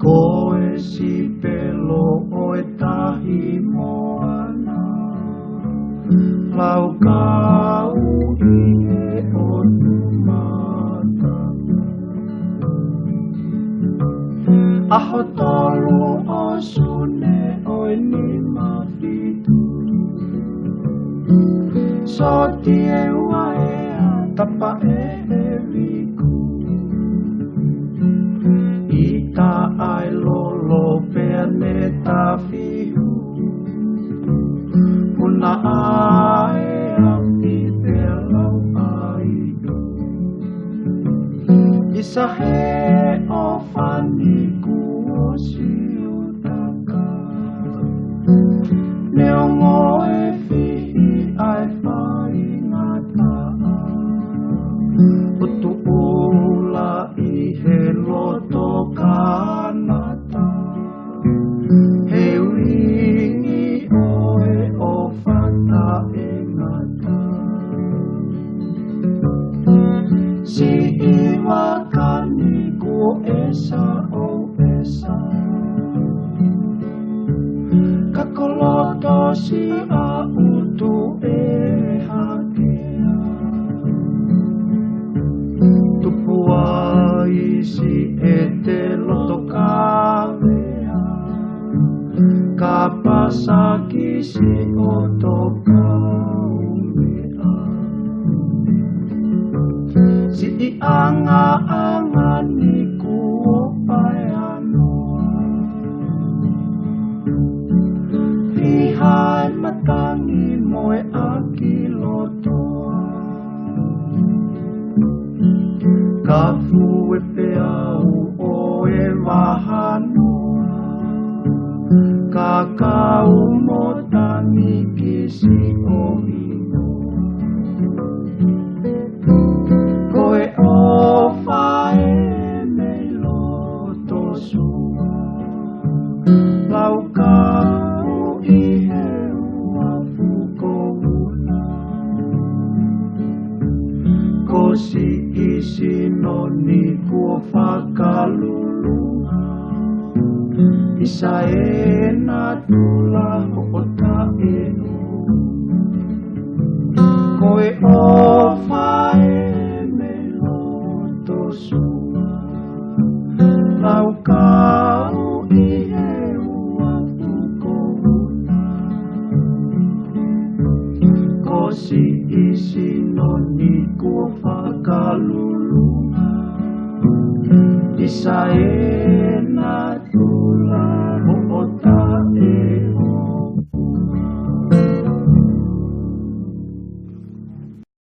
Koe si pelo oe tahi moana, lau kau ie o numata. Aho tolu o sune oe ni mawhitu, so tie ua ea tapa e riku. Ita ai lolo pea ne ta fihu, puna ai api pea lau aidu. Isa he o whaniku o siutaka, neo ngoe fihi ai whaingata. Utu ula i he loto kanata, he wingi oe o whata e ngata. Si iwa kani ko esa o esa, kakoloto si a utu e hakea. Tupuai si e te loto kawea, ka pasaki si o toka umea. Si I anga ni ku o pai anoa, hihai matangi moe aki lotoa. Ka fue pe au o e wahanoa, ka kau mo tangi ki si o inoa. Koe o whae me loto sua, lau kau I he ua fukouna. Ko si isi noni kua whakalulunga, isa e na tula o ta e o. Koe o whae me loto sua, lau kau I he ua fukouna. Ko si isi noni kua whakalulunga, isa e na tula